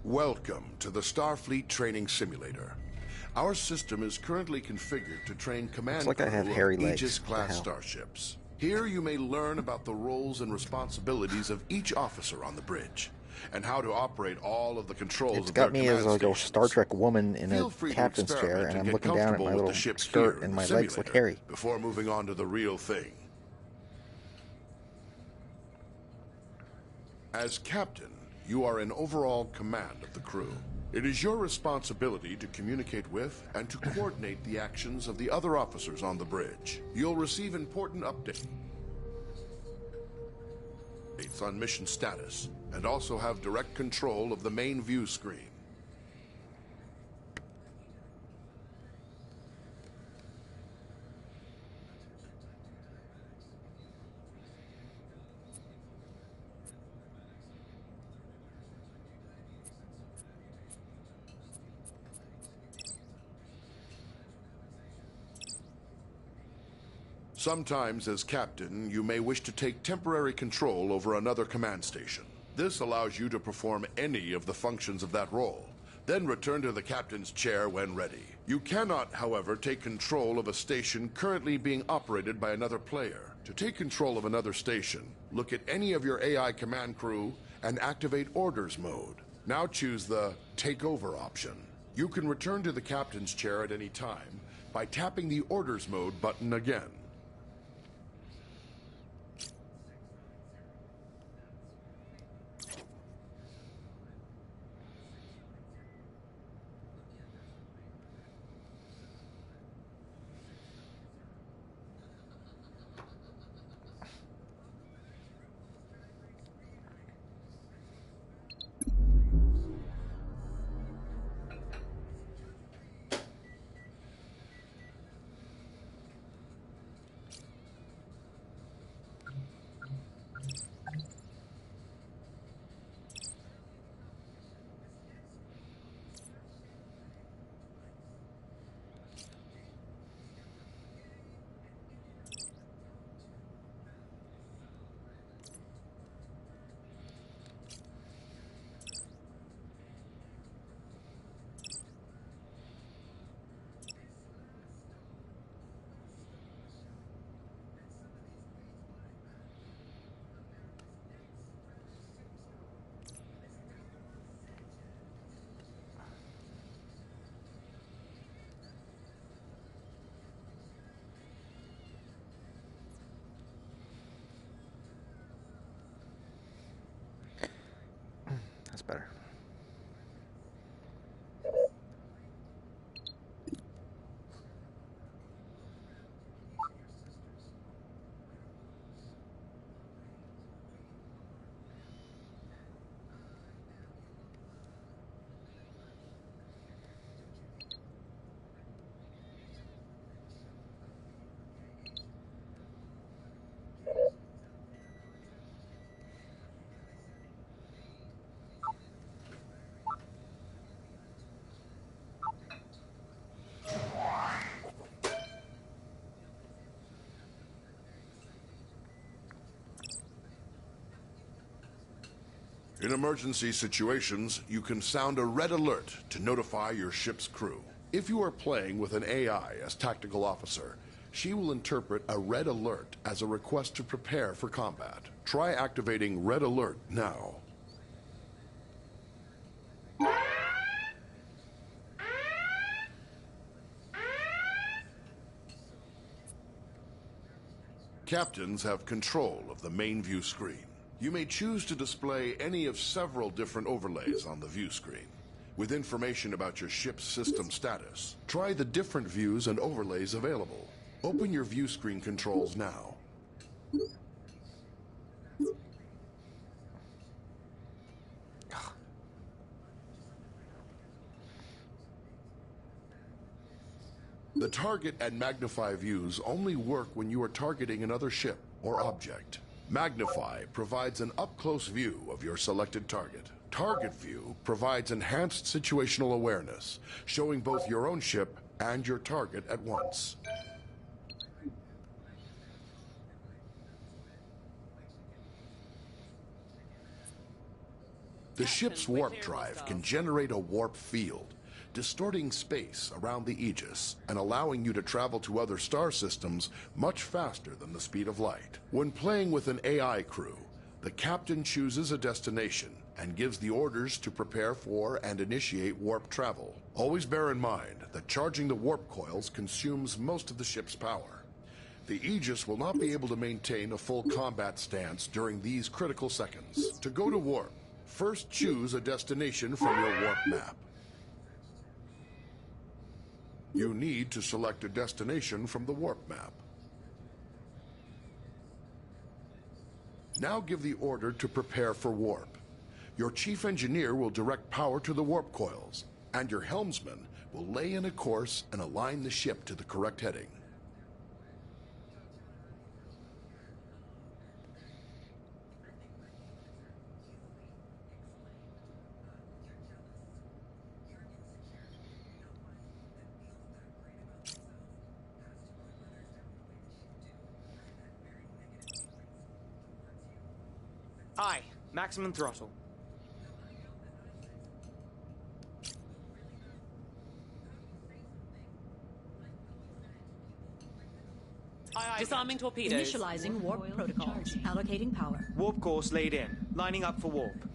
Welcome to the Starfleet Training Simulator. Our system is currently configured to train command like I have crew hairy of legs. Aegis-class starships. Here you may learn about the roles and responsibilities of each officer on the bridge, and how to operate all of the controls It's of their got me command as like a stations. Star Trek woman in a Feel free to captain's chair, experiment and I'm get looking down at comfortable my with little the ship's skirt, gear and in my the legs look simulator hairy. before moving on to the real thing. As captain, you are in overall command of the crew. It is your responsibility to communicate with and to coordinate the actions of the other officers on the bridge. You'll receive important updates on mission status, and also have direct control of the main view screen. Sometimes, as captain, you may wish to take temporary control over another command station. This allows you to perform any of the functions of that role, then return to the captain's chair when ready. You cannot, however, take control of a station currently being operated by another player. To take control of another station, look at any of your AI command crew and activate Orders mode. Now choose the Take Over option. You can return to the captain's chair at any time by tapping the Orders mode button again. That's better. In emergency situations, you can sound a red alert to notify your ship's crew. If you are playing with an AI as tactical officer, she will interpret a red alert as a request to prepare for combat. Try activating red alert now. Captains have control of the main view screen. You may choose to display any of several different overlays on the view screen, with information about your ship's system status. Try the different views and overlays available. Open your view screen controls now. The target and magnify views only work when you are targeting another ship or object. Magnify provides an up-close view of your selected target. Target view provides enhanced situational awareness, showing both your own ship and your target at once. The ship's warp drive can generate a warp field, distorting space around the Aegis and allowing you to travel to other star systems much faster than the speed of light. When playing with an AI crew, the captain chooses a destination and gives the orders to prepare for and initiate warp travel. Always bear in mind that charging the warp coils consumes most of the ship's power. The Aegis will not be able to maintain a full combat stance during these critical seconds. To go to warp, first choose a destination from your warp map. You need to select a destination from the warp map. Now give the order to prepare for warp. Your chief engineer will direct power to the warp coils, and your helmsman will lay in a course and align the ship to the correct heading. Aye, maximum throttle. Aye, Disarming torpedoes. Initializing warp protocols. Allocating power. warp course laid in. Lining up for warp.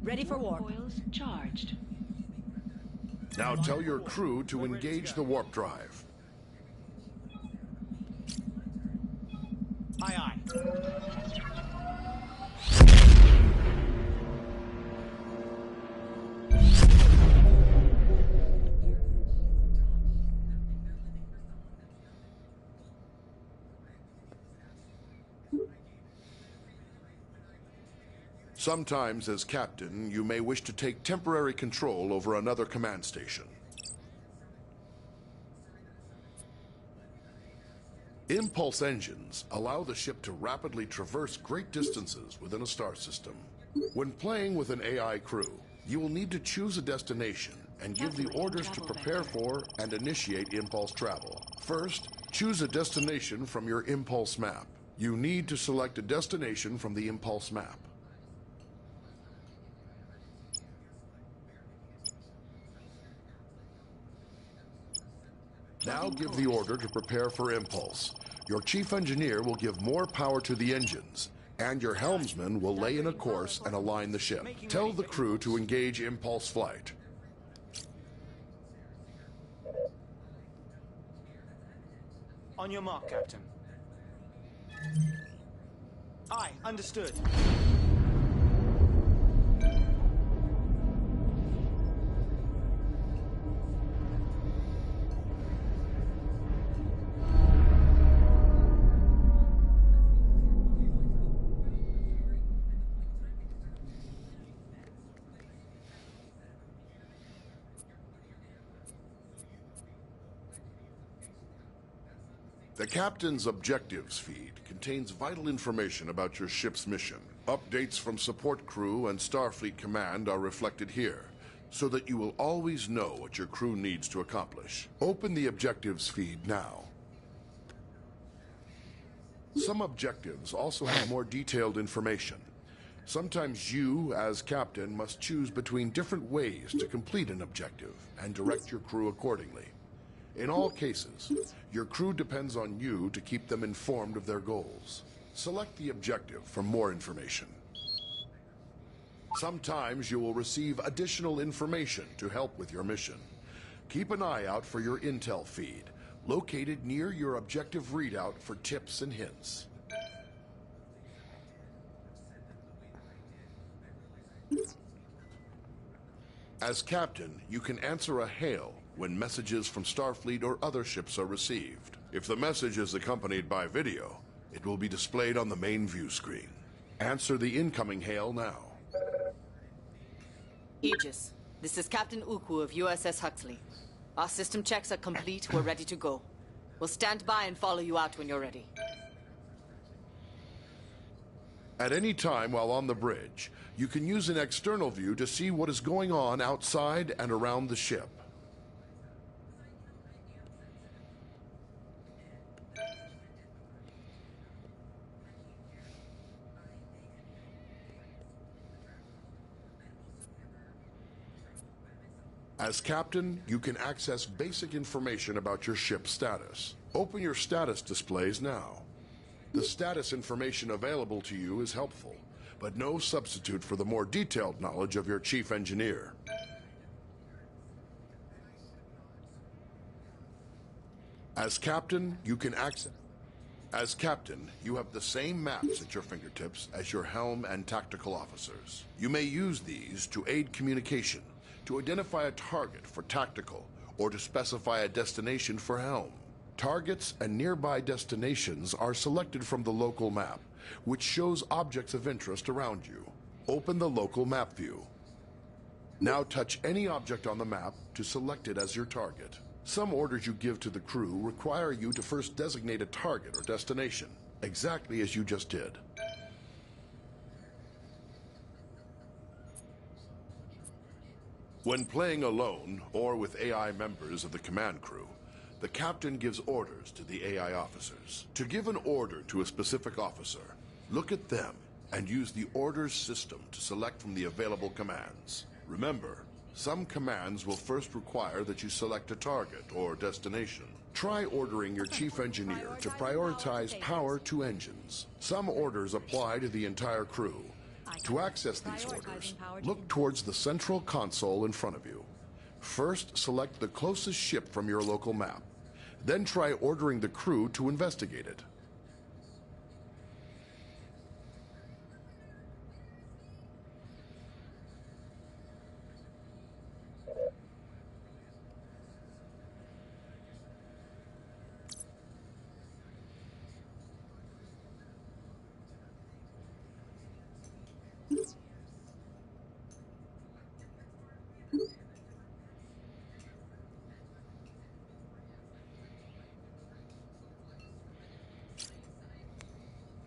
Ready for warp. Coils charged. Now tell your crew to engage the warp drive. Aye, aye. Sometimes, as captain, you may wish to take temporary control over another command station. Impulse engines allow the ship to rapidly traverse great distances within a star system. When playing with an AI crew, you will need to choose a destination and give the orders to prepare for and initiate impulse travel. First, choose a destination from your impulse map. You need to select a destination from the impulse map. Now give the order to prepare for impulse. Your chief engineer will give more power to the engines, and your helmsman will lay in a course and align the ship. Tell the crew to engage impulse flight. On your mark, Captain. Aye, understood. The captain's objectives feed contains vital information about your ship's mission. Updates from support crew and Starfleet Command are reflected here, so that you will always know what your crew needs to accomplish. Open the objectives feed now. Some objectives also have more detailed information. Sometimes you, as captain, must choose between different ways to complete an objective and direct your crew accordingly. In all cases, your crew depends on you to keep them informed of their goals. Select the objective for more information. Sometimes you will receive additional information to help with your mission. Keep an eye out for your intel feed, located near your objective readout for tips and hints. As captain, you can answer a hail when messages from Starfleet or other ships are received. If the message is accompanied by video, it will be displayed on the main view screen. Answer the incoming hail now. Aegis, this is Captain Uku of USS Huxley. Our system checks are complete. We're ready to go. We'll stand by and follow you out when you're ready. At any time while on the bridge, you can use an external view to see what is going on outside and around the ship. As captain, you can access basic information about your ship's status. Open your status displays now. The status information available to you is helpful, but no substitute for the more detailed knowledge of your chief engineer. As captain, you can access... As captain, you have the same maps at your fingertips as your helm and tactical officers. You may use these to aid communication, to identify a target for tactical, or to specify a destination for helm. Targets and nearby destinations are selected from the local map, which shows objects of interest around you. Open the local map view. Now touch any object on the map to select it as your target. Some orders you give to the crew require you to first designate a target or destination, exactly as you just did. When playing alone or with AI members of the command crew, the captain gives orders to the AI officers. To give an order to a specific officer, look at them and use the orders system to select from the available commands. Remember, some commands will first require that you select a target or destination. Try ordering your chief engineer to prioritize power to engines. Some orders apply to the entire crew. To access these orders, look towards the central console in front of you. First, select the closest ship from your local map. Then try ordering the crew to investigate it.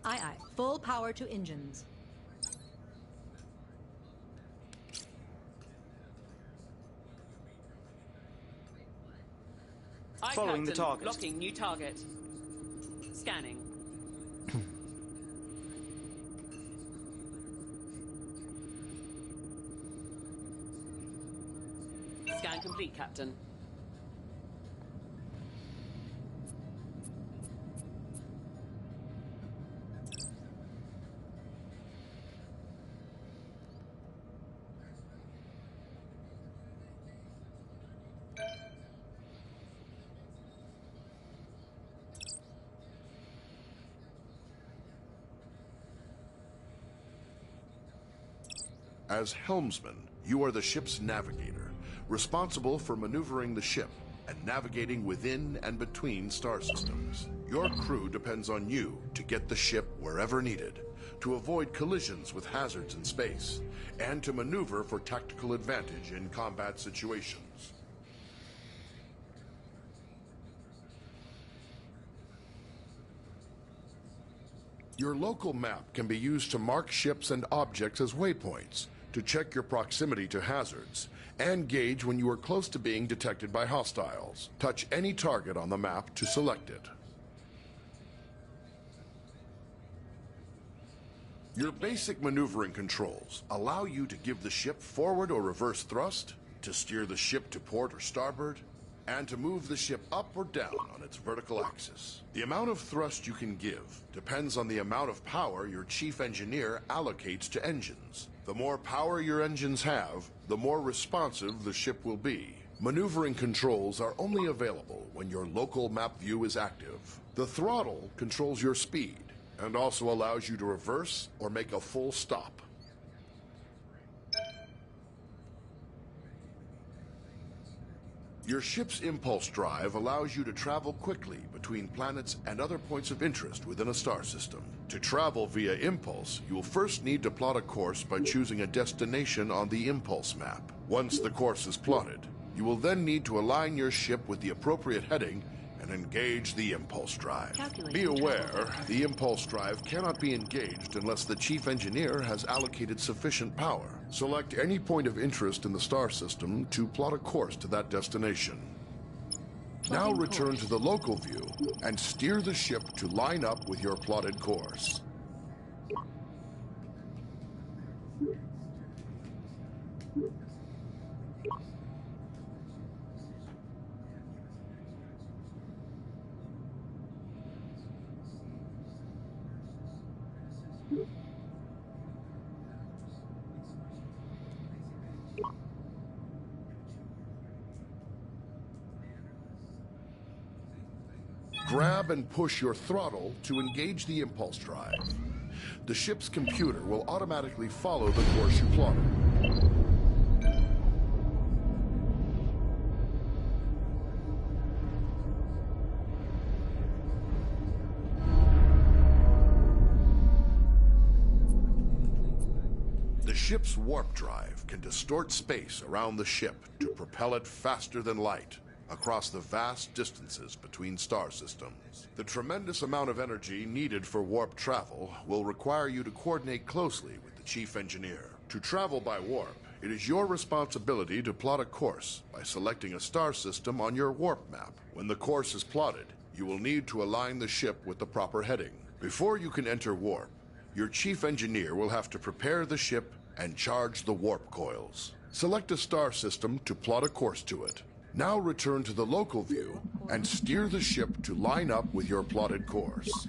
Aye, aye. Full power to engines. Aye, Following the Captain. target. Locking new target. Scanning. Scan complete, Captain. As helmsman, you are the ship's navigator, responsible for maneuvering the ship and navigating within and between star systems. Your crew depends on you to get the ship wherever needed, to avoid collisions with hazards in space, and to maneuver for tactical advantage in combat situations. Your local map can be used to mark ships and objects as waypoints, to check your proximity to hazards, and gauge when you are close to being detected by hostiles. Touch any target on the map to select it. Your basic maneuvering controls allow you to give the ship forward or reverse thrust, to steer the ship to port or starboard, and to move the ship up or down on its vertical axis. The amount of thrust you can give depends on the amount of power your chief engineer allocates to engines. The more power your engines have, the more responsive the ship will be. Maneuvering controls are only available when your local map view is active. The throttle controls your speed and also allows you to reverse or make a full stop. Your ship's impulse drive allows you to travel quickly between planets and other points of interest within a star system. To travel via impulse, you will first need to plot a course by choosing a destination on the impulse map. Once the course is plotted, you will then need to align your ship with the appropriate heading and engage the impulse drive. Be aware, the impulse drive cannot be engaged unless the chief engineer has allocated sufficient power. Select any point of interest in the star system to plot a course to that destination. Now return to the local view and steer the ship to line up with your plotted course. Grab and push your throttle to engage the impulse drive. The ship's computer will automatically follow the course you plotted. The ship's warp drive can distort space around the ship to propel it faster than light across the vast distances between star systems. The tremendous amount of energy needed for warp travel will require you to coordinate closely with the chief engineer. To travel by warp, it is your responsibility to plot a course by selecting a star system on your warp map. When the course is plotted, you will need to align the ship with the proper heading. Before you can enter warp, your chief engineer will have to prepare the ship and charge the warp coils. Select a star system to plot a course to it. Now return to the local view and steer the ship to line up with your plotted course.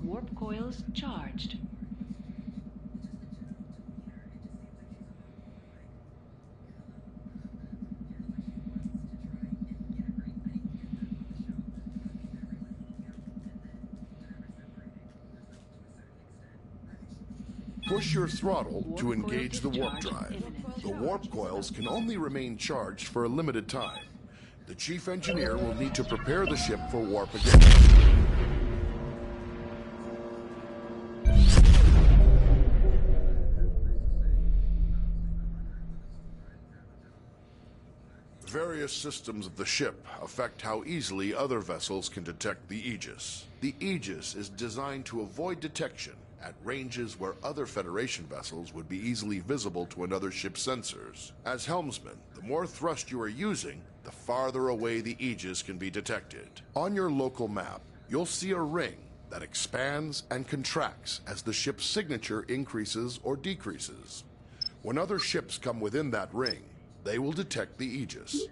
Warp coils charged. Push your throttle to engage the warp drive. The warp coils can only remain charged for a limited time. The chief engineer will need to prepare the ship for warp again. Various systems of the ship affect how easily other vessels can detect the Aegis. The Aegis is designed to avoid detection at ranges where other Federation vessels would be easily visible to another ship's sensors. As Helmsman, the more thrust you are using, the farther away the Aegis can be detected. On your local map, you'll see a ring that expands and contracts as the ship's signature increases or decreases. When other ships come within that ring, they will detect the Aegis.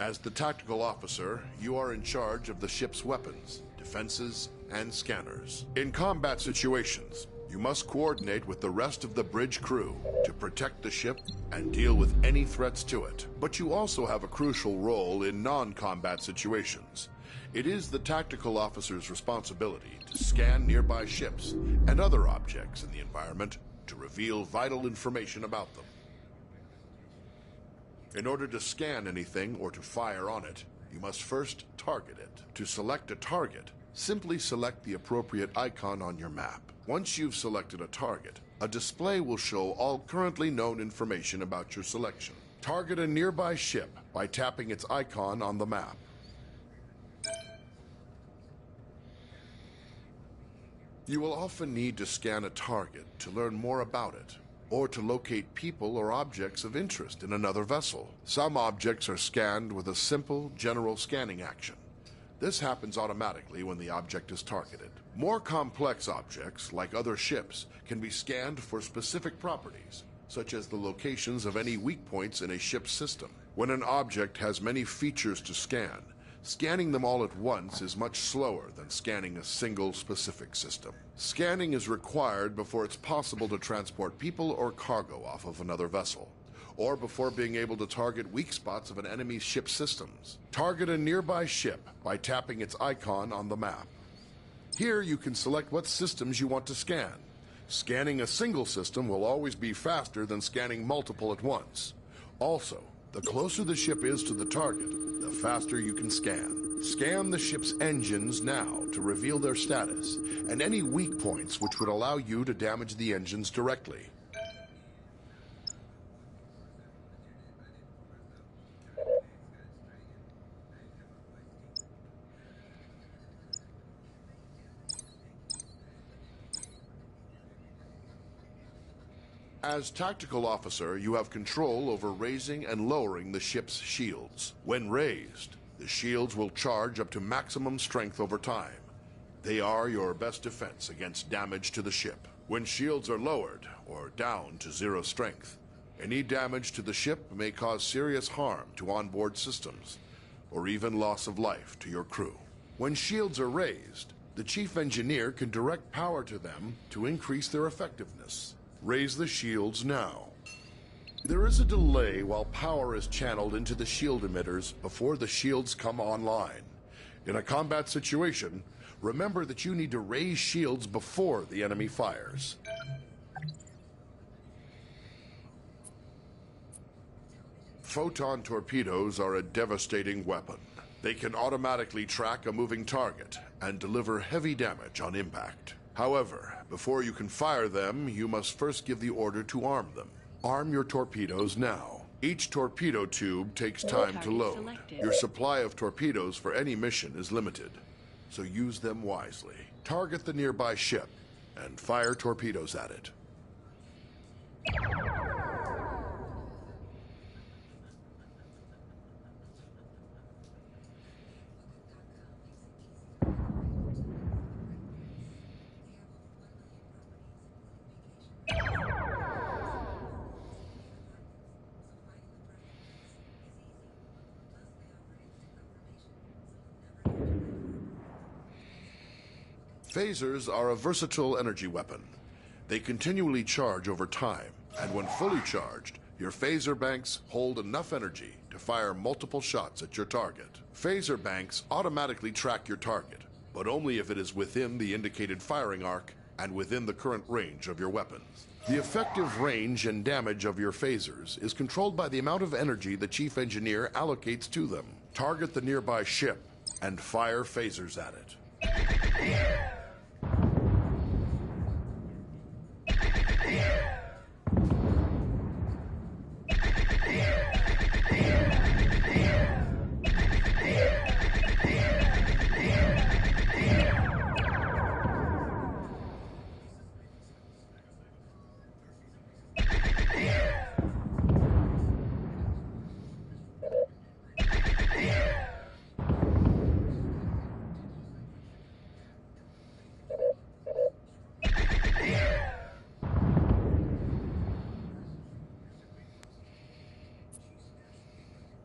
As the tactical officer, you are in charge of the ship's weapons, defenses, and scanners. In combat situations, you must coordinate with the rest of the bridge crew to protect the ship and deal with any threats to it. But you also have a crucial role in non-combat situations. It is the tactical officer's responsibility to scan nearby ships and other objects in the environment to reveal vital information about them. In order to scan anything or to fire on it, you must first target it. To select a target, simply select the appropriate icon on your map. Once you've selected a target, a display will show all currently known information about your selection. Target a nearby ship by tapping its icon on the map. You will often need to scan a target to learn more about it, or to locate people or objects of interest in another vessel. Some objects are scanned with a simple, general scanning action. This happens automatically when the object is targeted. More complex objects, like other ships, can be scanned for specific properties, such as the locations of any weak points in a ship's system. When an object has many features to scan, scanning them all at once is much slower than scanning a single specific system. Scanning is required before it's possible to transport people or cargo off of another vessel, or before being able to target weak spots of an enemy's ship systems. Target a nearby ship by tapping its icon on the map. Here you can select what systems you want to scan. Scanning a single system will always be faster than scanning multiple at once. Also, the closer the ship is to the target, the faster you can scan. Scan the ship's engines now to reveal their status, and any weak points which would allow you to damage the engines directly. As tactical officer, you have control over raising and lowering the ship's shields. When raised, the shields will charge up to maximum strength over time. They are your best defense against damage to the ship. When shields are lowered, or down to 0 strength, any damage to the ship may cause serious harm to onboard systems, or even loss of life to your crew. When shields are raised, the chief engineer can direct power to them to increase their effectiveness. Raise the shields now. There is a delay while power is channeled into the shield emitters before the shields come online. In a combat situation, remember that you need to raise shields before the enemy fires. Photon torpedoes are a devastating weapon. They can automatically track a moving target and deliver heavy damage on impact. However, before you can fire them, you must first give the order to arm them. Arm your torpedoes now. Each torpedo tube takes time to load. Your supply of torpedoes for any mission is limited, so use them wisely. Target the nearby ship and fire torpedoes at it. Phasers are a versatile energy weapon. They continually charge over time, and when fully charged, your phaser banks hold enough energy to fire multiple shots at your target. Phaser banks automatically track your target, but only if it is within the indicated firing arc and within the current range of your weapons. The effective range and damage of your phasers is controlled by the amount of energy the chief engineer allocates to them. Target the nearby ship and fire phasers at it.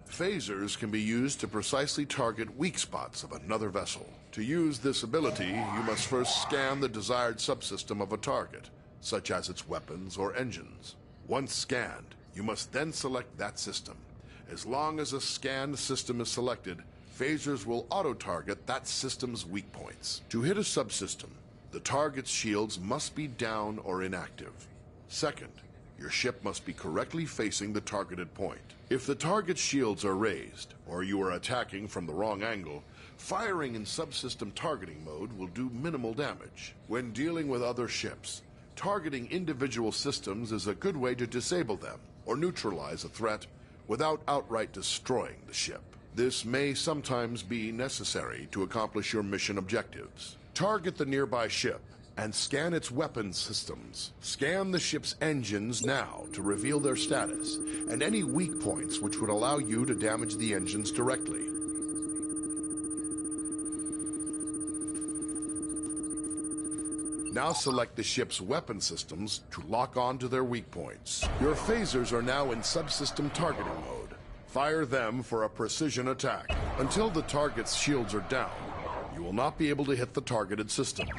Phasers can be used to precisely target weak spots of another vessel. To use this ability, you must first scan the desired subsystem of a target, such as its weapons or engines. Once scanned, you must then select that system. As long as a scanned system is selected, phasers will auto-target that system's weak points. To hit a subsystem, the target's shields must be down or inactive. Second, your ship must be correctly facing the targeted point. If the target's shields are raised, or you are attacking from the wrong angle, firing in subsystem targeting mode will do minimal damage. When dealing with other ships, targeting individual systems is a good way to disable them or neutralize a threat without outright destroying the ship. This may sometimes be necessary to accomplish your mission objectives. Target the nearby ship and scan its weapons systems. Scan the ship's engines now to reveal their status and any weak points which would allow you to damage the engines directly. Now select the ship's weapon systems to lock on to their weak points. Your phasers are now in subsystem targeting mode. Fire them for a precision attack. Until the target's shields are down, you will not be able to hit the targeted system.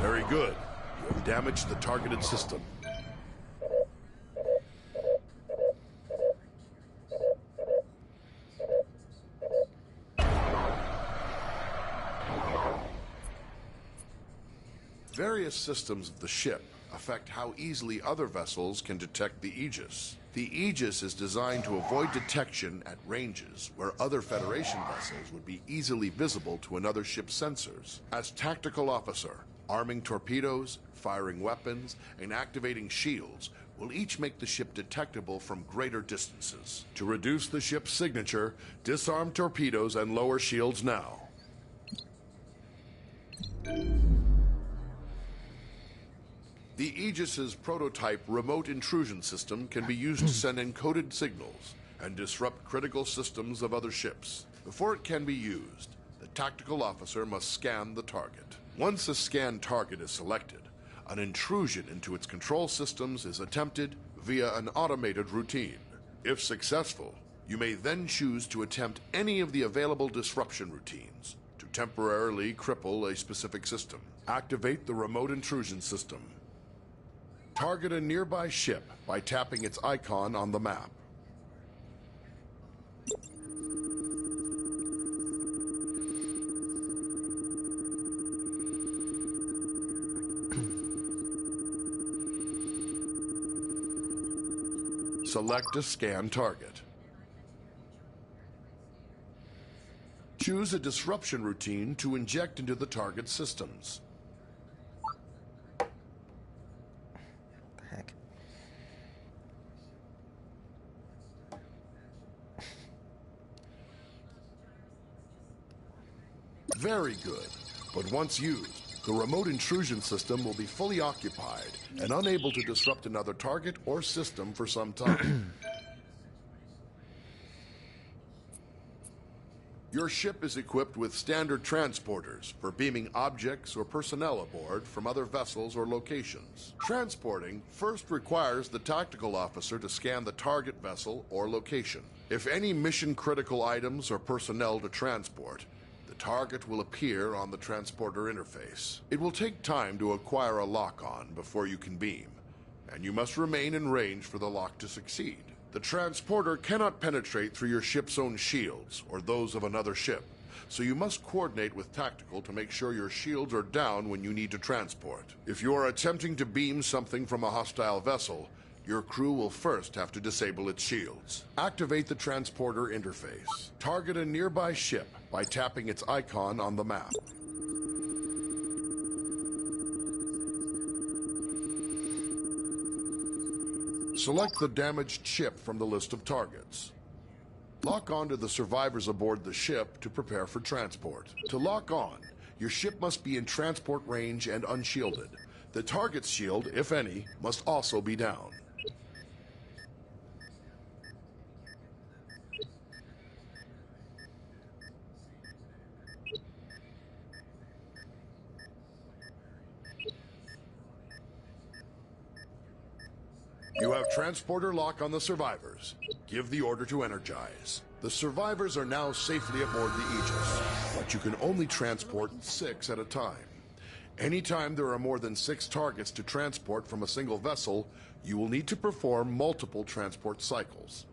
Very good. You have damaged the targeted system. various systems of the ship affect how easily other vessels can detect the Aegis. The Aegis is designed to avoid detection at ranges where other Federation vessels would be easily visible to another ship's sensors. As tactical officer, arming torpedoes, firing weapons, and activating shields will each make the ship detectable from greater distances. To reduce the ship's signature, disarm torpedoes and lower shields now. The Aegis's prototype remote intrusion system can be used to send encoded signals and disrupt critical systems of other ships. Before it can be used, the tactical officer must scan the target. Once a scanned target is selected, an intrusion into its control systems is attempted via an automated routine. If successful, you may then choose to attempt any of the available disruption routines to temporarily cripple a specific system. Activate the remote intrusion system. Target a nearby ship by tapping its icon on the map. Select a scan target. Choose a disruption routine to inject into the target systems. Heck. Very good. But once used, the remote intrusion system will be fully occupied and unable to disrupt another target or system for some time. Your ship is equipped with standard transporters for beaming objects or personnel aboard from other vessels or locations. Transporting first requires the tactical officer to scan the target vessel or location. If any mission-critical items or personnel to transport, the target will appear on the transporter interface. It will take time to acquire a lock-on before you can beam, and you must remain in range for the lock to succeed. The transporter cannot penetrate through your ship's own shields or those of another ship, so you must coordinate with tactical to make sure your shields are down when you need to transport. If you are attempting to beam something from a hostile vessel, your crew will first have to disable its shields. Activate the transporter interface. Target a nearby ship by tapping its icon on the map. Select the damaged ship from the list of targets. Lock on to the survivors aboard the ship to prepare for transport. To lock on, your ship must be in transport range and unshielded. The target's shield, if any, must also be down. You have transporter lock on the survivors. Give the order to energize. The survivors are now safely aboard the Aegis, but you can only transport 6 at a time. Anytime there are more than 6 targets to transport from a single vessel, you will need to perform multiple transport cycles.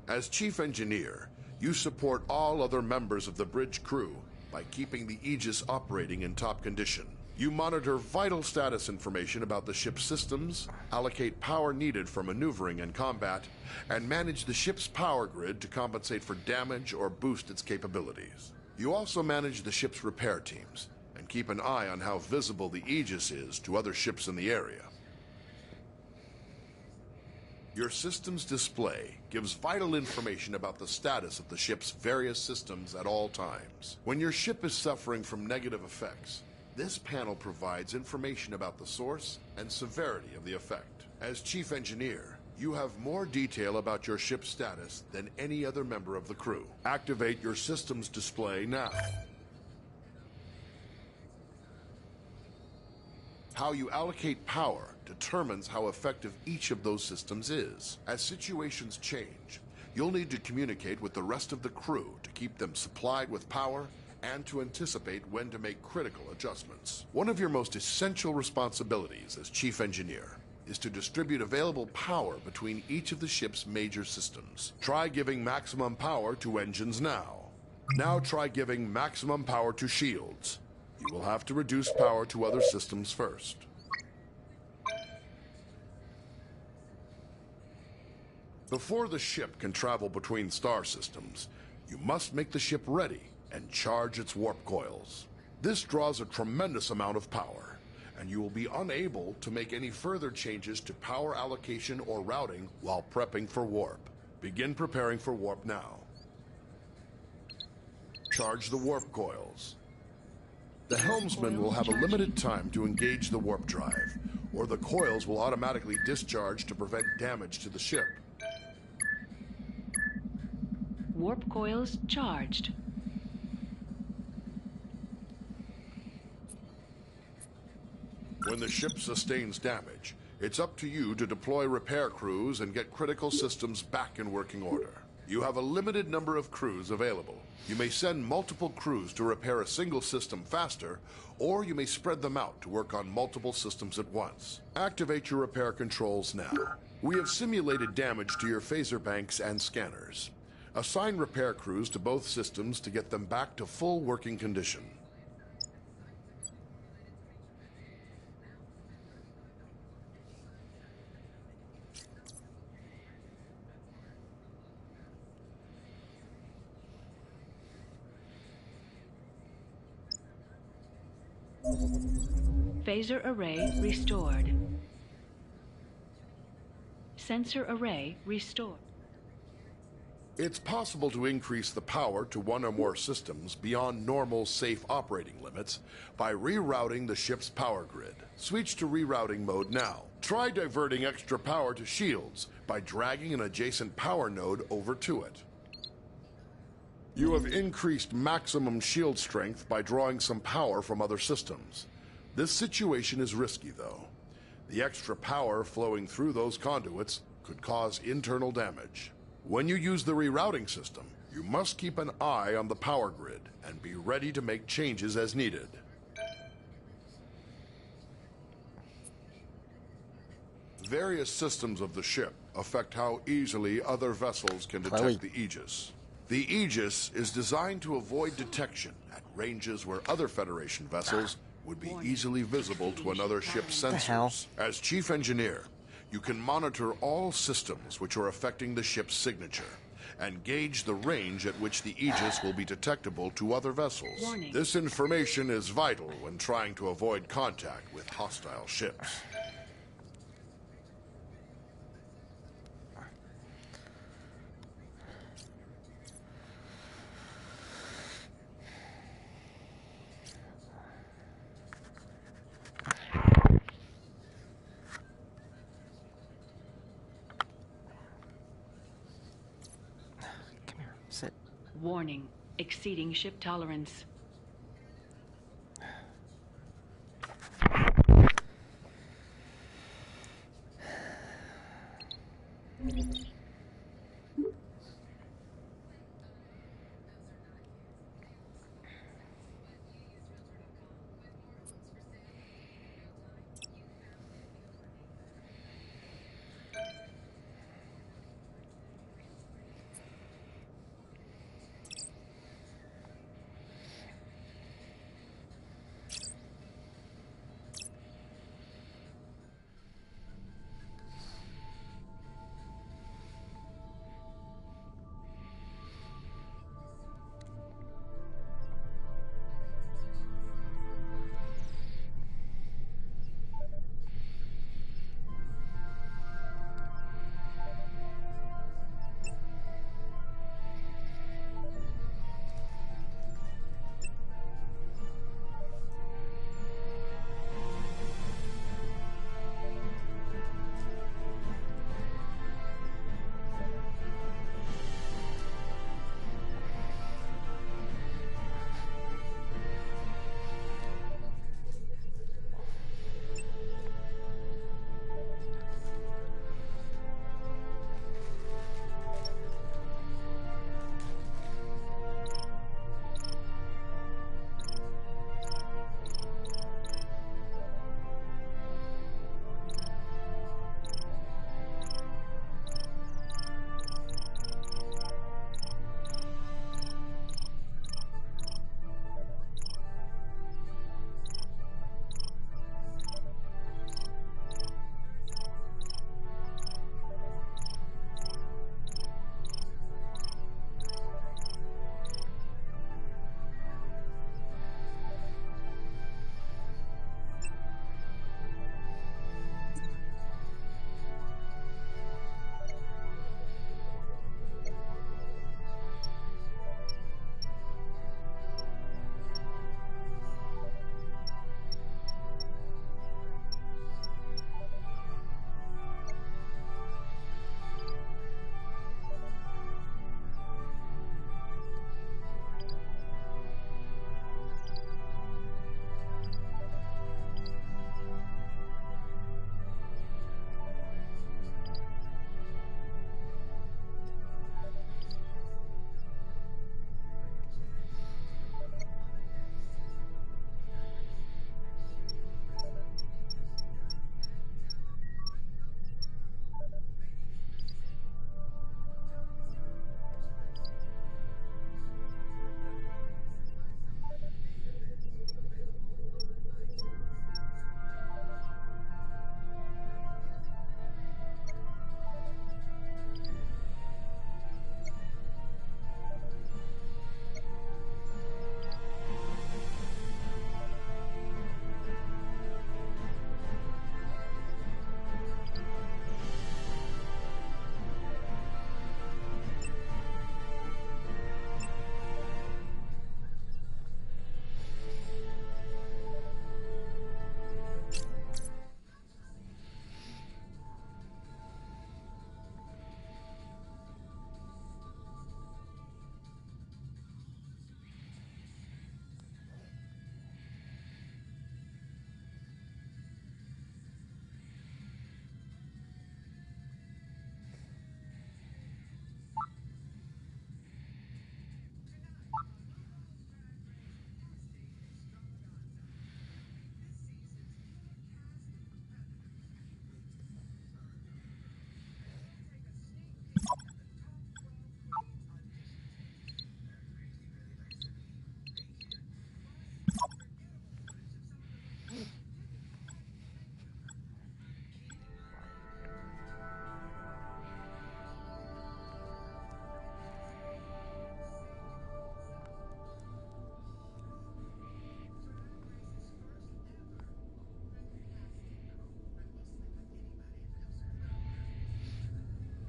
As chief engineer, you support all other members of the bridge crew by keeping the Aegis operating in top condition. You monitor vital status information about the ship's systems, allocate power needed for maneuvering and combat, and manage the ship's power grid to compensate for damage or boost its capabilities. You also manage the ship's repair teams and keep an eye on how visible the Aegis is to other ships in the area. Your system's display gives vital information about the status of the ship's various systems at all times. When your ship is suffering from negative effects, this panel provides information about the source and severity of the effect. As chief engineer, you have more detail about your ship's status than any other member of the crew. Activate your system's display now. How you allocate power determines how effective each of those systems is. As situations change, You'll need to communicate with the rest of the crew to keep them supplied with power and to anticipate when to make critical adjustments. One of your most essential responsibilities as chief engineer is to distribute available power between each of the ship's major systems. Try giving maximum power to engines now. Now try giving maximum power to shields. You will have to reduce power to other systems first. Before the ship can travel between star systems, you must make the ship ready and charge its warp coils. This draws a tremendous amount of power, and you will be unable to make any further changes to power allocation or routing while prepping for warp. Begin preparing for warp now. Charge the warp coils. The Helmsman will have a limited time to engage the warp drive, or the coils will automatically discharge to prevent damage to the ship. Warp coils charged. When the ship sustains damage, it's up to you to deploy repair crews and get critical systems back in working order. You have a limited number of crews available. You may send multiple crews to repair a single system faster, or you may spread them out to work on multiple systems at once. Activate your repair controls now. We have simulated damage to your phaser banks and scanners. Assign repair crews to both systems to get them back to full working condition. Phaser array restored. Sensor array restored. It's possible to increase the power to one or more systems beyond normal safe operating limits by rerouting the ship's power grid. Switch to rerouting mode now. Try diverting extra power to shields by dragging an adjacent power node over to it. You have increased maximum shield strength by drawing some power from other systems. This situation is risky, though. The extra power flowing through those conduits could cause internal damage. When you use the rerouting system, you must keep an eye on the power grid and be ready to make changes as needed. Various systems of the ship affect how easily other vessels can detect the Aegis. The Aegis is designed to avoid detection at ranges where other Federation vessels would be easily visible to another ship's sensors. As chief engineer, you can monitor all systems which are affecting the ship's signature and gauge the range at which the Aegis will be detectable to other vessels. Warning. This information is vital when trying to avoid contact with hostile ships. Sit. Warning. Exceeding ship tolerance.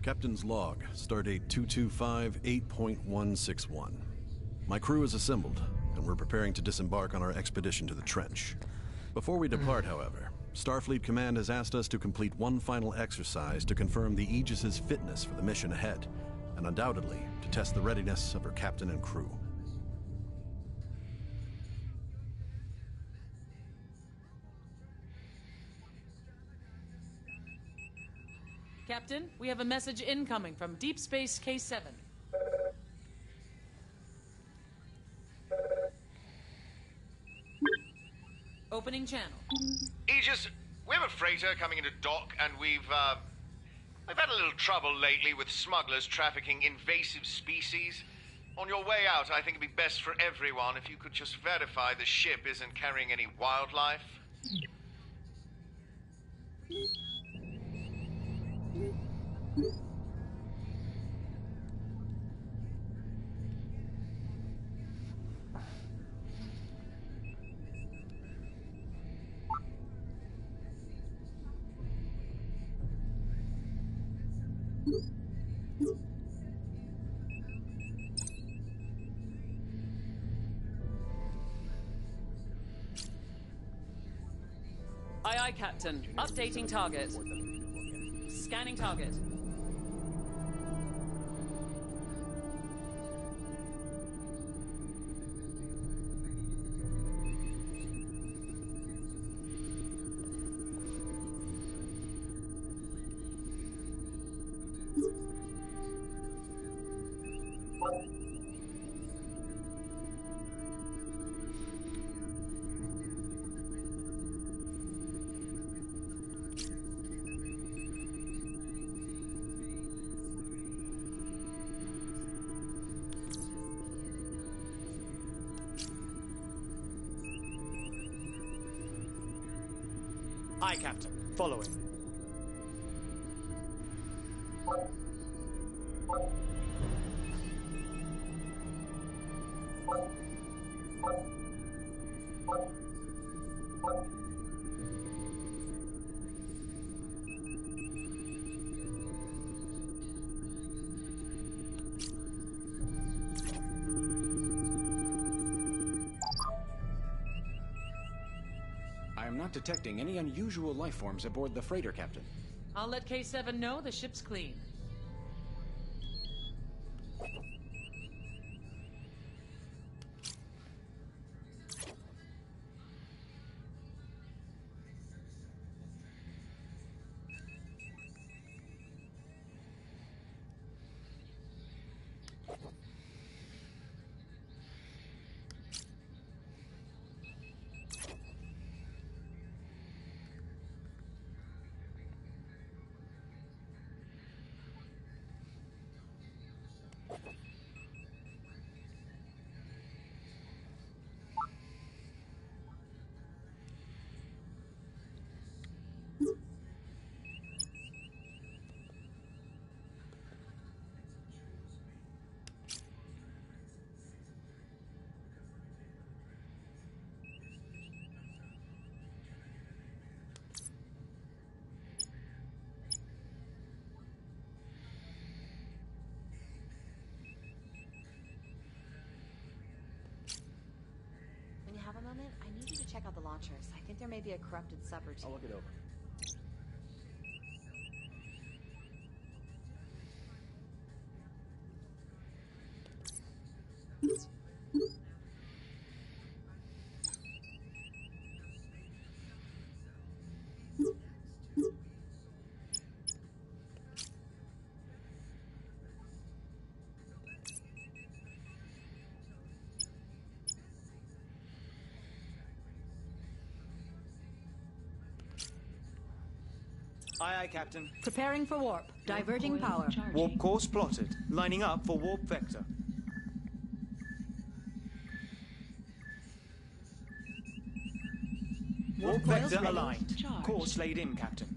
Captain's log, stardate 225-8.161. My crew is assembled, and we're preparing to disembark on our expedition to the trench. Before we depart, however, Starfleet Command has asked us to complete one final exercise to confirm the Aegis's fitness for the mission ahead, and undoubtedly to test the readiness of her captain and crew. Captain, we have a message incoming from Deep Space K7. Opening channel. Aegis, we have a freighter coming into dock, and we've had a little trouble lately with smugglers trafficking invasive species. On your way out, I think it'd be best for everyone if you could just verify the ship isn't carrying any wildlife. Aye, aye, Captain. Updating target. Scanning target. Aye, Captain. Following. I am not detecting any unusual life forms aboard the freighter, Captain. I'll let K7 know the ship's clean. When you have a moment, I need you to check out the launchers. I think there may be a corrupted subroutine. I'll look it over. Aye, aye, Captain. Preparing for warp. Diverting Coils power. charging. Warp course plotted. Lining up for warp vector. Warp coils vector ready. aligned. Charged. Course laid in, Captain.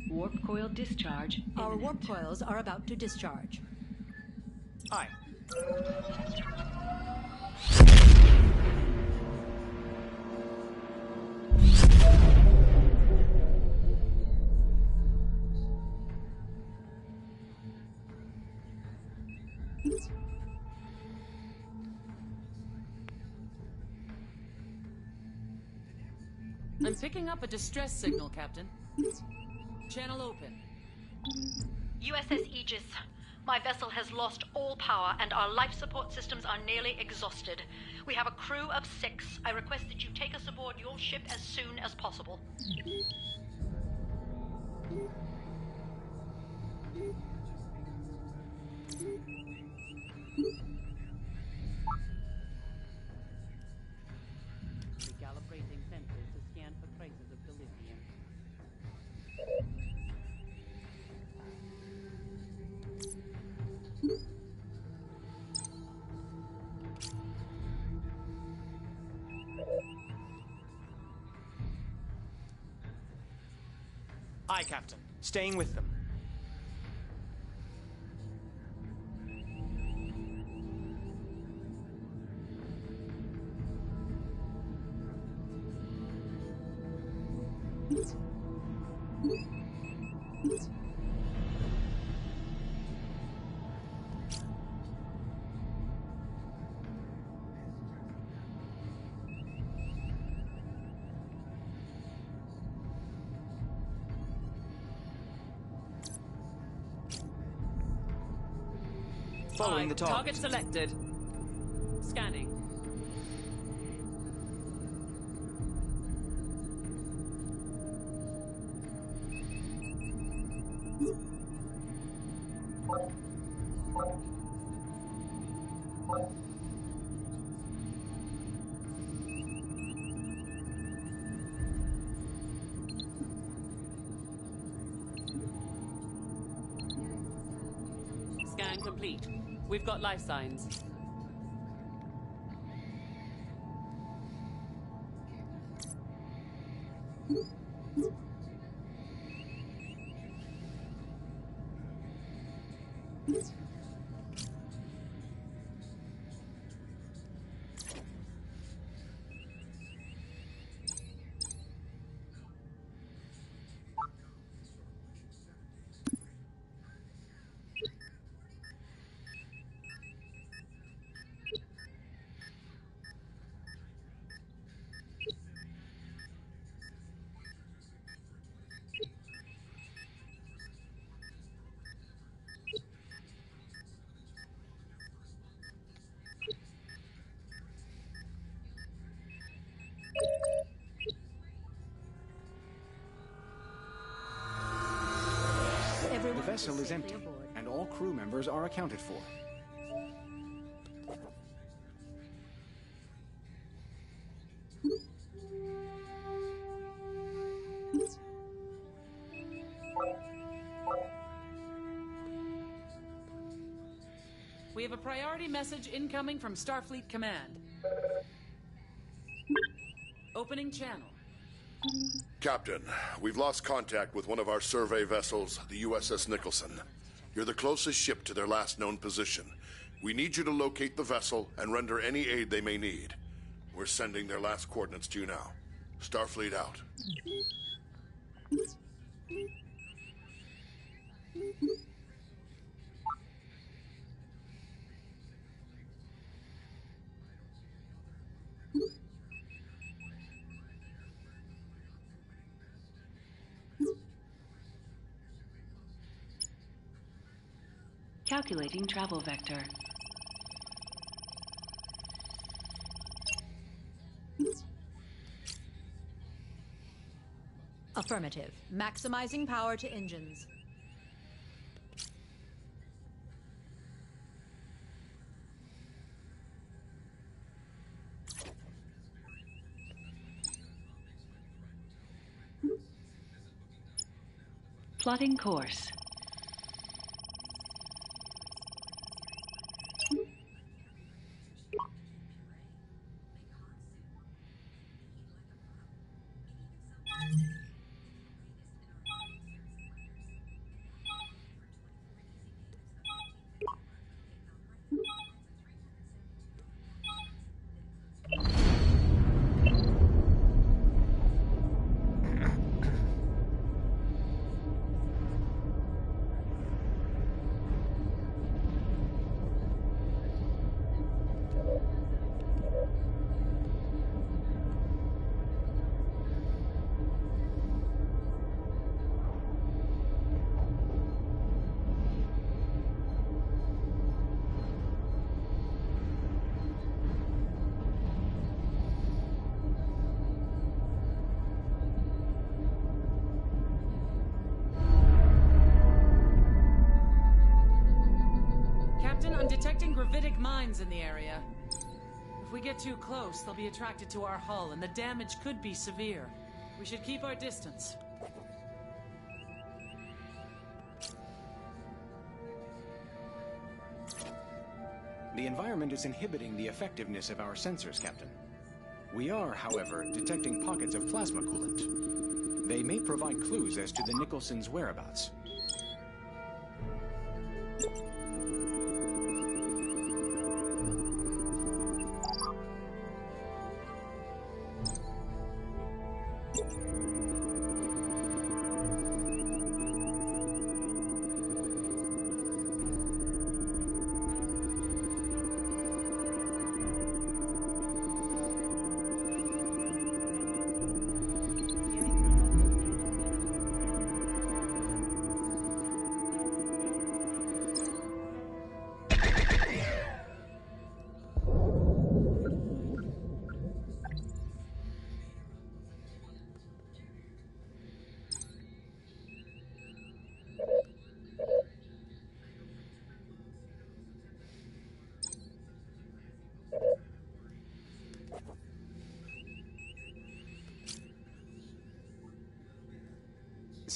Warp coil discharge Our imminent. warp coils are about to discharge. Aye. I'm picking up a distress signal, Captain. Channel open. USS Aegis. My vessel has lost all power and our life support systems are nearly exhausted. We have a crew of 6. I request that you take us aboard your ship as soon as possible. Recalibrating sensors to scan for traces of dilithium. Aye, Captain. Staying with them. Following the target. Target selected. Scanning. Scan complete. We've got life signs. The vessel is empty, and all crew members are accounted for. We have a priority message incoming from Starfleet Command. Opening channel. Captain, we've lost contact with one of our survey vessels, the USS Nicholson. You're the closest ship to their last known position. We need you to locate the vessel and render any aid they may need. We're sending their last coordinates to you now. Starfleet out. Calculating travel vector. Affirmative. Maximizing power to engines. Plotting course. detecting gravitic mines in the area. If we get too close, they'll be attracted to our hull, and the damage could be severe. We should keep our distance. The environment is inhibiting the effectiveness of our sensors, Captain. We are, however, detecting pockets of plasma coolant. They may provide clues as to the Nicholson's whereabouts.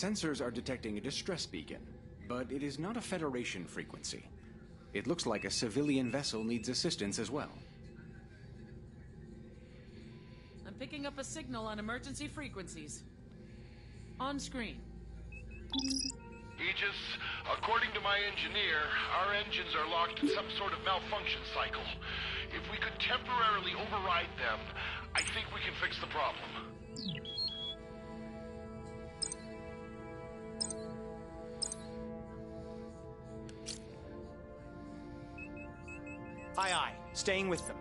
Sensors are detecting a distress beacon, but it is not a Federation frequency. It looks like a civilian vessel needs assistance as well. I'm picking up a signal on emergency frequencies. On screen. Aegis, according to my engineer, our engines are locked in some sort of malfunction cycle. If we could temporarily override them, I think we can fix the problem. Aye, aye. Staying with them.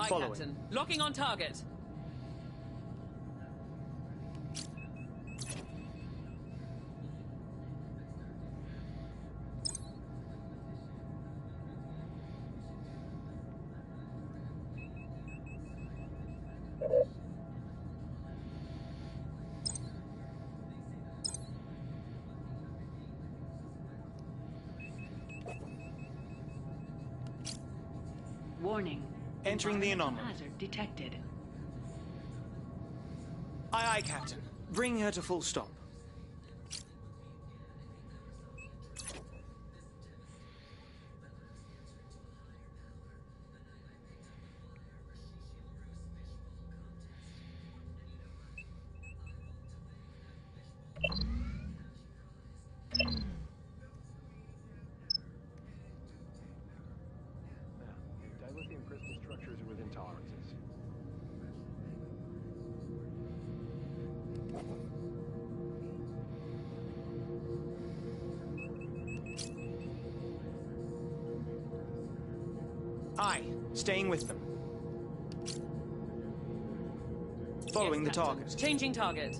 Aye, Following. Captain. Locking on target. Warning. Entering the anomaly. Hazard detected. Aye, aye, Captain. Bring her to full stop. Dilithium crystal structures are within tolerances. Aye. Staying with them. Following Yes, the Captain. target. Changing target.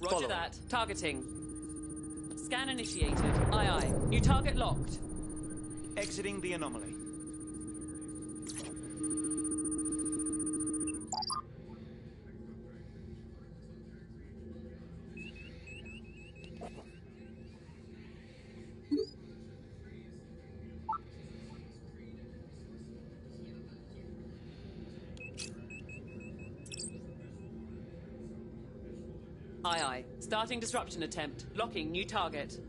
Roger Follow. that. Targeting. Scan initiated. Aye, aye. New target locked. Exiting the anomaly. Aye, aye. Starting disruption attempt. Locking new target.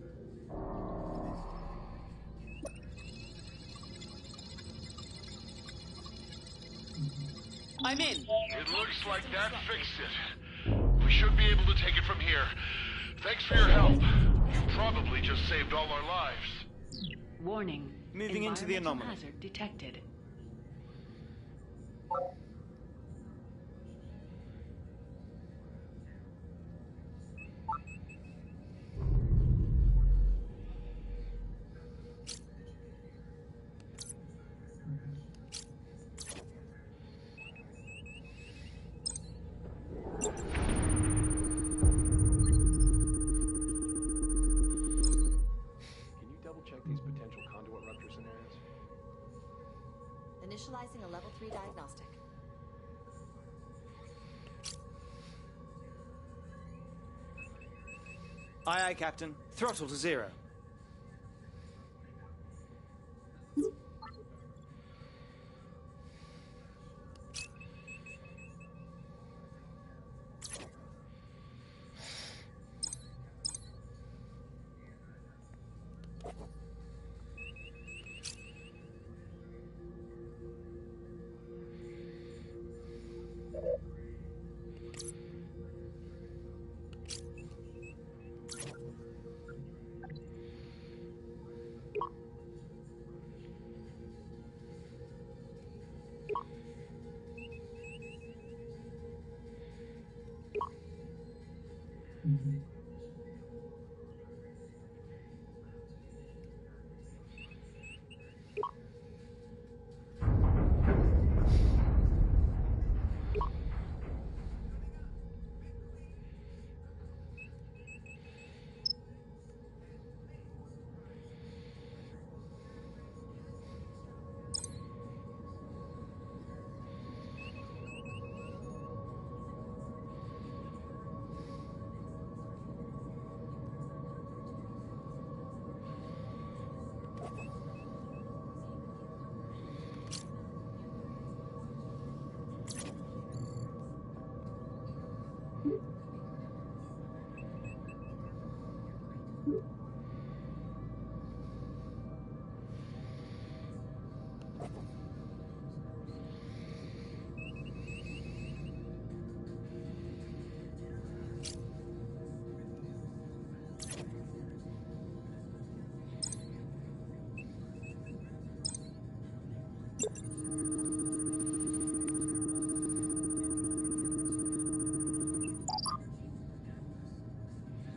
I'm in. It looks like that fixed it. We should be able to take it from here. Thanks for your help. You probably just saved all our lives. Warning. Moving into the Environmental anomaly. hazard detected. Can you double-check these potential conduit rupture scenarios? Initializing a level 3 diagnostic. Aye, aye, Captain. Throttle to 0.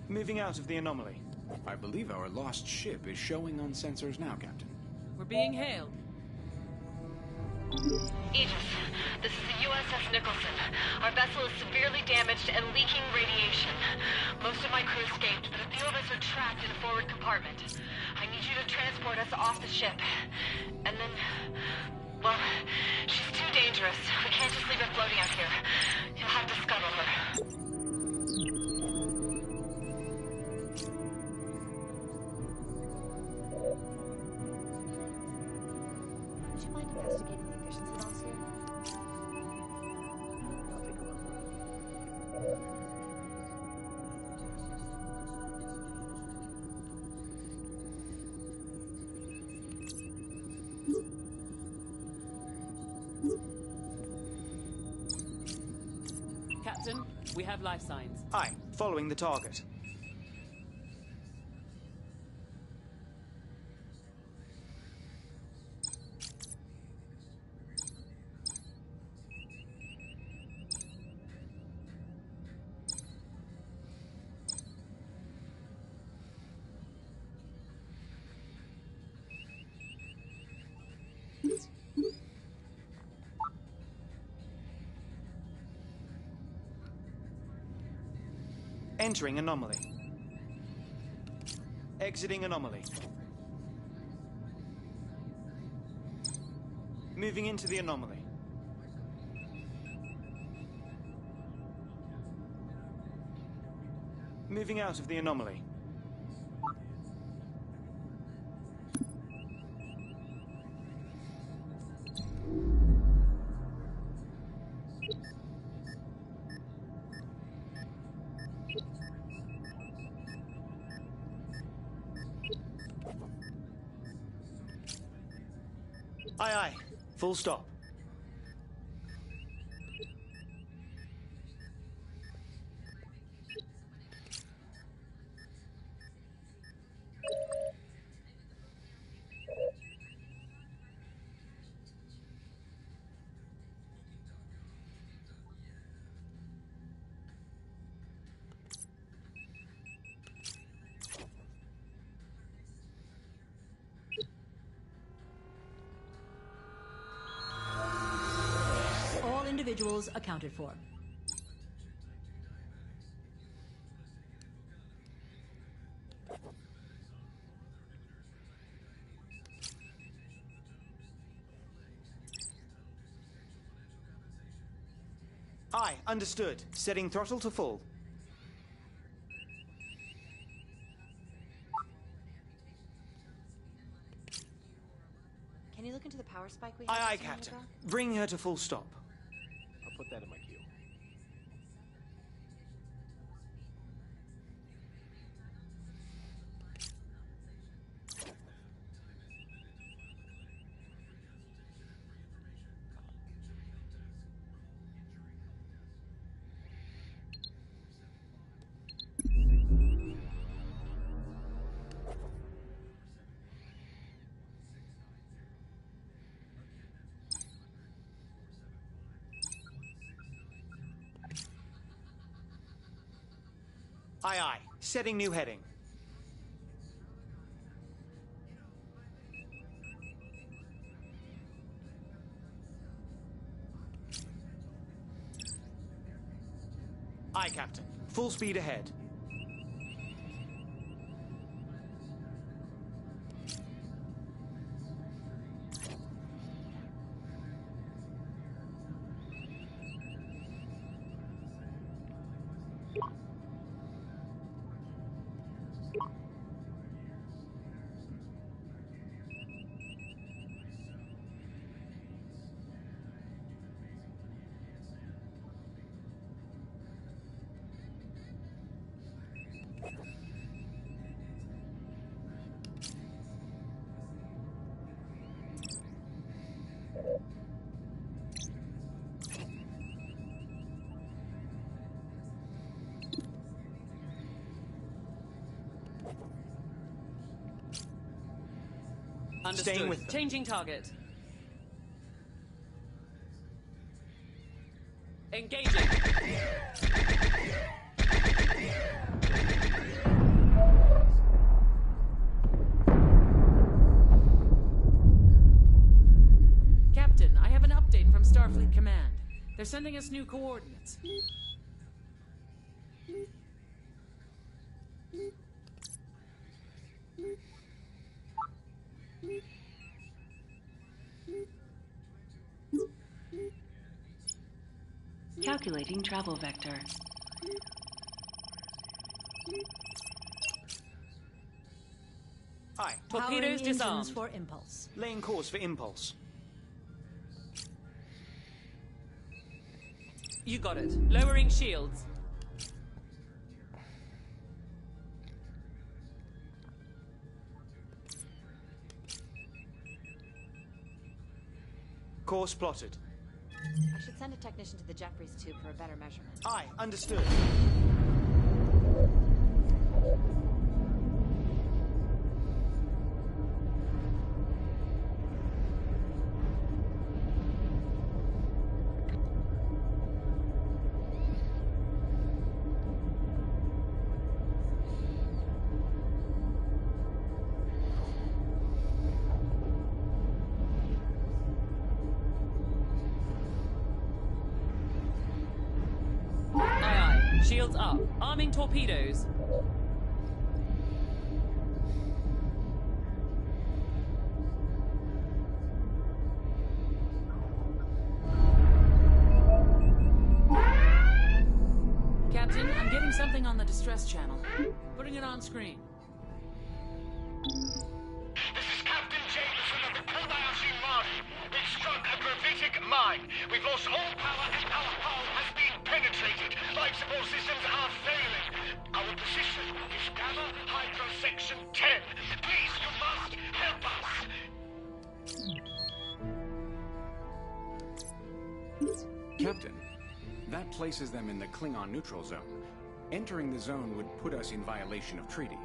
Moving out of the anomaly. I believe our lost ship is showing on sensors now, Captain. We're being hailed. Aegis, this is the USS Nicholson. Our vessel is severely damaged and leaking radiation. Most of my crew escaped, but a few of us are trapped in a forward compartment. I need you to transport us off the ship. And then... well, she's too dangerous. We can't just leave her floating out here. You'll have to scuttle her. Would you mind investigating the efficiency loss here? I'll take a look. Captain, we have life signs. Aye, following the target. Entering anomaly. Exiting anomaly. Moving into the anomaly. Moving out of the anomaly. Aye, aye. Full stop. All individuals accounted for. Aye, understood. Setting throttle to full. Can you look into the power spike we had Aye, aye, just a moment Captain. ago? Bring her to full stop. I'll put that in my queue. Aye, aye. Setting new heading. Aye, Captain. Full speed ahead. Understood. Staying with them. Changing target. Engaging. Captain, I have an update from Starfleet Command. They're sending us new coordinates. Calculating travel vector. Aye. Powering Torpedoes engines disarmed. for impulse. Laying course for impulse. You got it. Lowering shields. Course plotted. I should send a technician to the Jeffries tube for a better measurement. Aye, understood. Aye, aye. Shields up. Arming torpedoes. Captain, I'm getting something on the distress channel. Putting it on screen. This is Captain Jameson of the Kobayashi Maru. We've struck a gravitic mine. We've lost all power and our hull has been penetrated. Life support systems are failing. Our position is Gamma Hydro Section 10. Please, you must help us. Captain, that places them in the Klingon neutral zone. Entering the zone would put us in violation of treaty.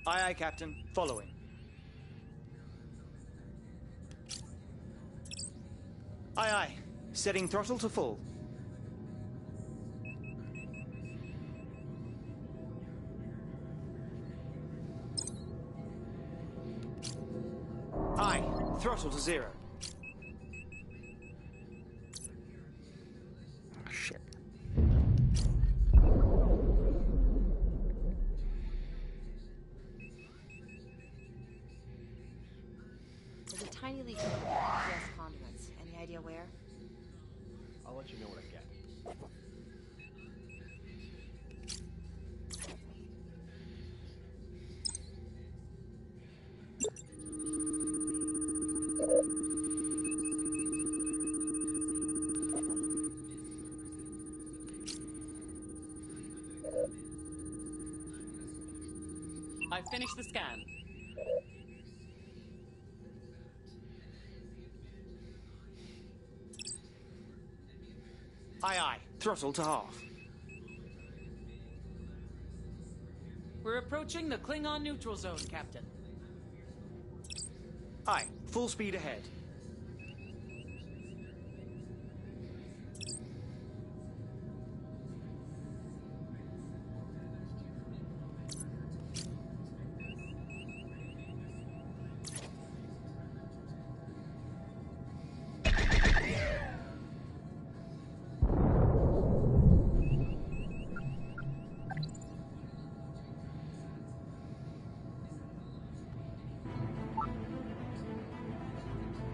Aye, aye, Captain. Following. Aye, aye. Setting throttle to full. Aye. Throttle to 0. Shit. There's a tiny leak in the gas conduits. Any idea where? I'll let you know what I get. I've finished the scan. Aye, aye. Throttle to half. We're approaching the Klingon neutral zone, Captain. Aye. Full speed ahead.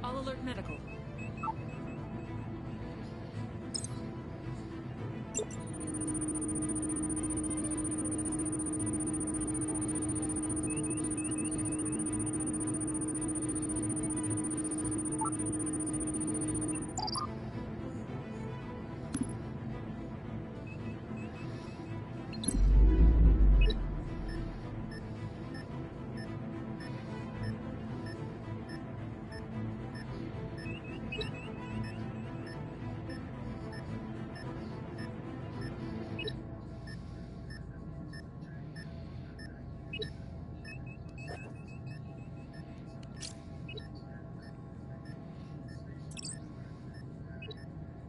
I'll alert medical.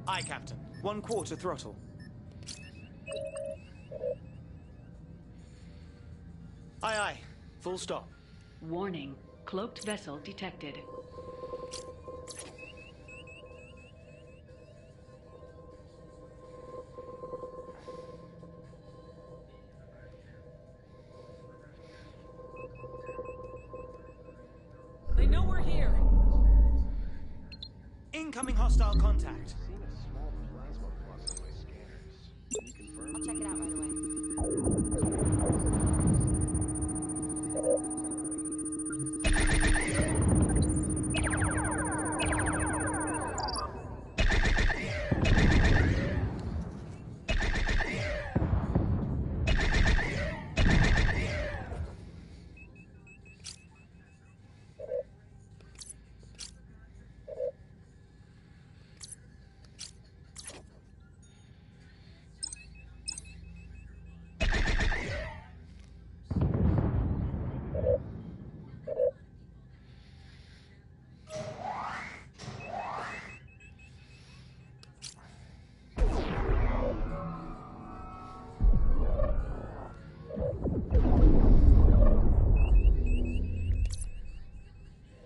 Aye, Captain. 1/4 throttle. Aye, aye. Full stop. Warning. Cloaked vessel detected. They know we're here. Incoming hostile contact. Seen a small plasma plus on my scanners. Can you confirm? I'll check it out right away.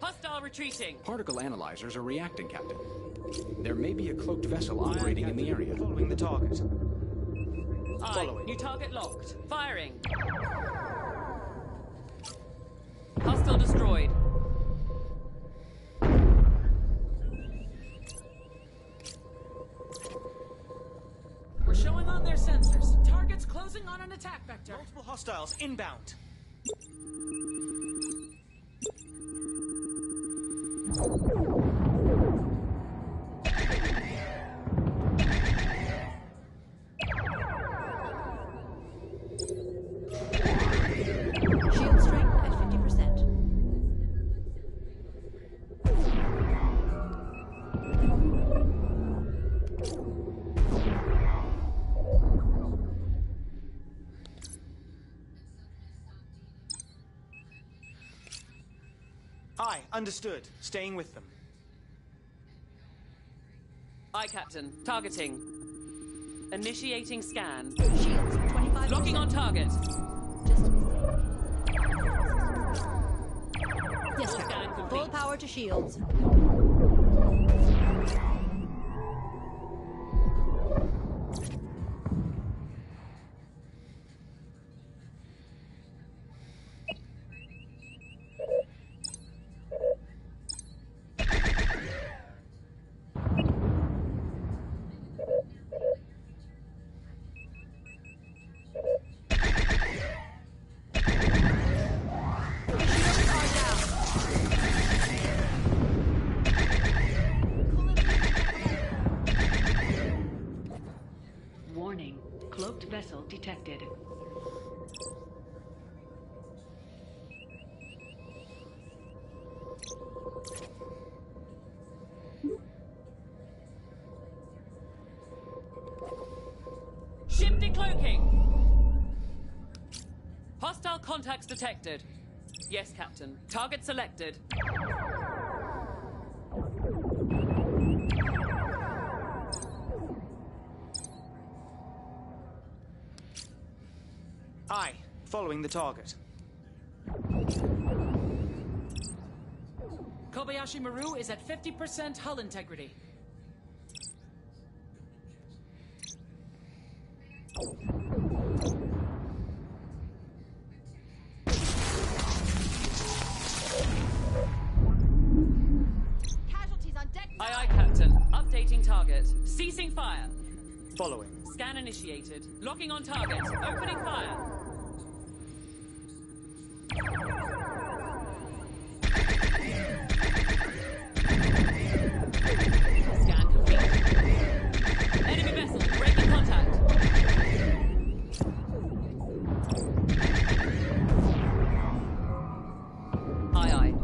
Hostile retreating. Particle analyzers are reacting, Captain. There may be a cloaked vessel operating in the area. Following the target. Aye. Following. New target locked. Firing. Hostile destroyed. We're showing on their sensors. Target's closing on an attack vector. Multiple hostiles inbound. Shield strength at 50%. Aye, understood. Staying with them. Aye, Captain. Targeting. Initiating scan. Shields 25%. Locking on target. Just to be safe. Yes, Full sir. scan complete. Full power to shields. Warning. Cloaked vessel detected. Ship decloaking. Hostile contacts detected. Yes, Captain. Target selected. Aye, following the target. Kobayashi Maru is at 50% hull integrity. Casualties on deck 9. Aye, aye, Captain. Updating target. Ceasing fire. Following. Scan initiated. Locking on target. Opening fire. Scan complete. Enemy vessel breaking contact. Aye, aye.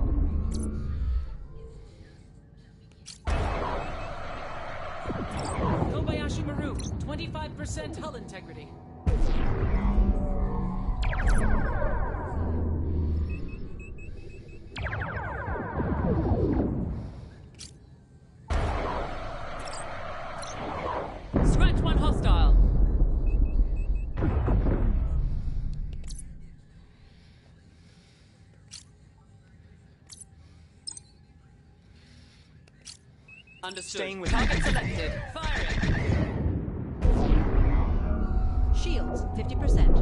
Kobayashi Maru, 25% hull integrity. Scratch one hostile. Understood. Staying with target selected. Firing. Shields 50%.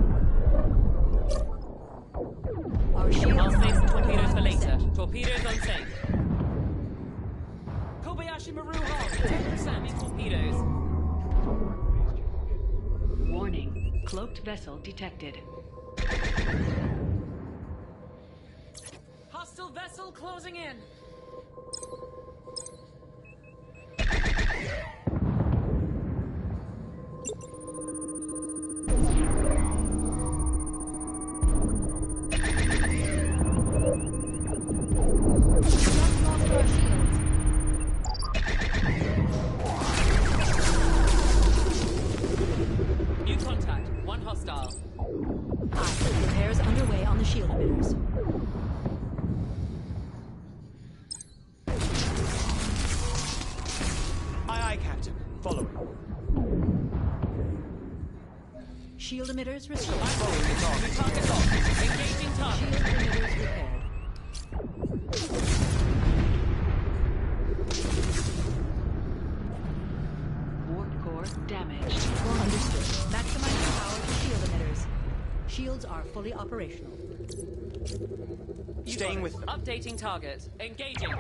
Our shields I'll save some torpedoes for 25%. later. Torpedoes on safe. Kobayashi Maru hull, 10% torpedoes. Warning. Cloaked vessel detected. Hostile vessel closing in. New contact. One hostile. Aye, repairs underway on the shield emitters. Aye, aye, Captain. Following. Shield emitters restored. Following the target. New target locked. Engaging target. Shield emitters repaired. Warp core damaged. Understood. Maximizing power to shield emitters. Shields are fully operational. You Staying got with it. them. Updating target. Engaging.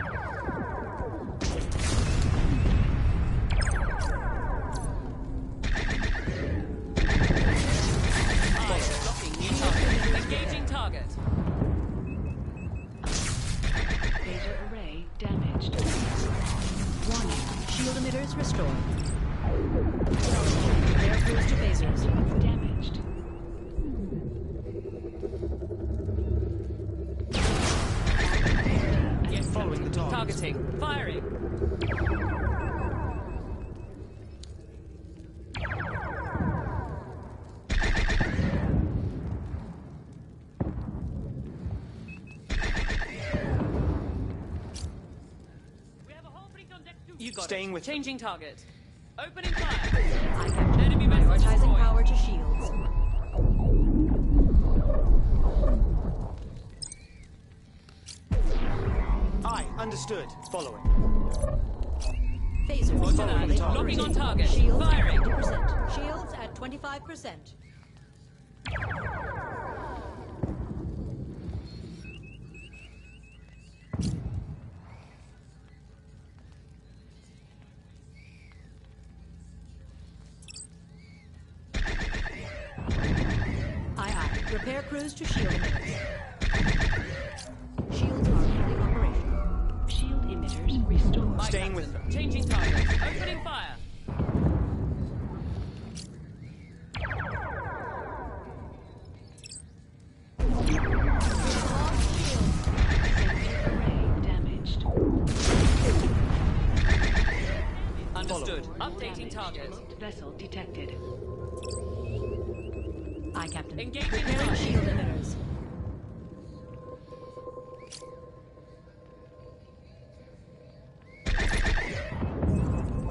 Aye, locking new target. Engaging target. Activating. Firing. You got Staying it. with Changing target. Opening fire. Enemy vessel Prioritizing destroyed. power to shields. Aye, understood. Following. Phasers Roger fully that. operational. Locking on target. Shields Firing. at 50%. Shields at 25%. Repair crews to shield emitters. Shields are fully operational. Shield emitters restored. Staying with them. Changing target. Opening fire. Array damaged. Understood. Updating target. Cloaked vessel detected. Aye, Captain. Engaging Repairing target. shield emitters.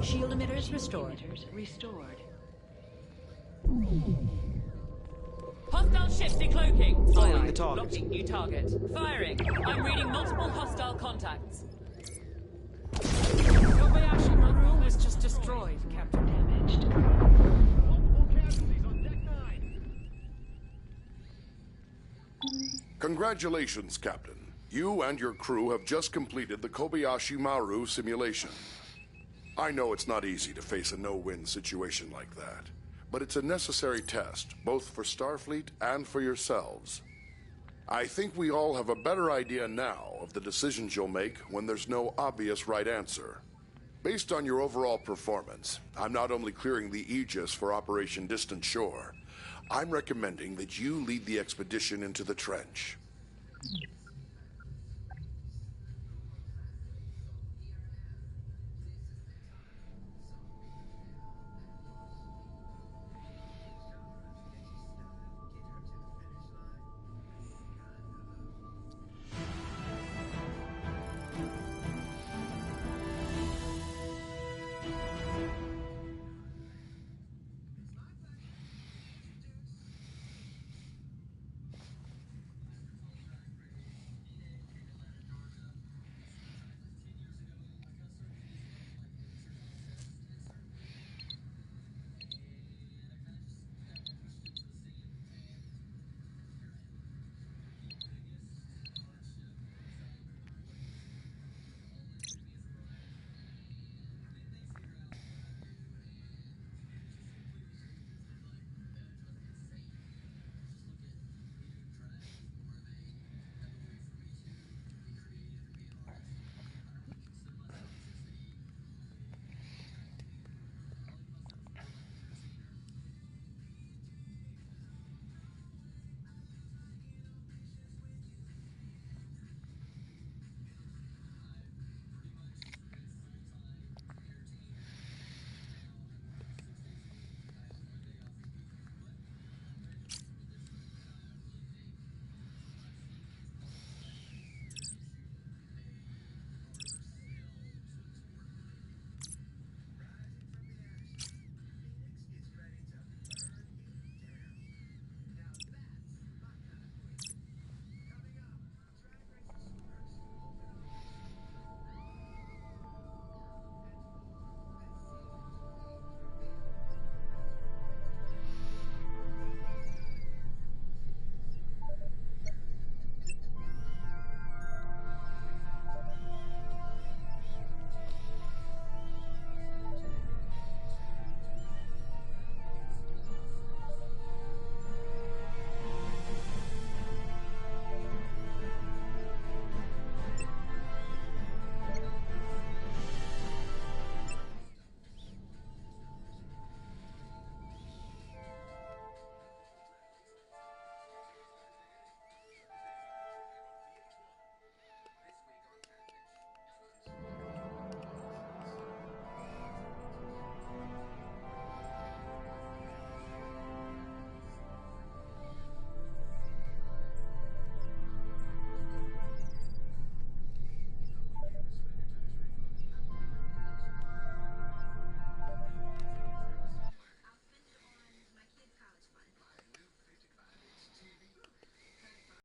Shield emitters restored. Emitters restored. Hostile ship decloaking. Following Aye, the target. Locking new target. Firing. I'm reading multiple hostile contacts. Kobayashi Maru was just destroyed, Captain. Damaged. Multiple casualties on deck 9. Congratulations, Captain. You and your crew have just completed the Kobayashi Maru simulation. I know it's not easy to face a no-win situation like that, but it's a necessary test, both for Starfleet and for yourselves. I think we all have a better idea now of the decisions you'll make when there's no obvious right answer. Based on your overall performance, I'm not only clearing the Aegis for Operation Distant Shore, I'm recommending that you lead the expedition into the trench.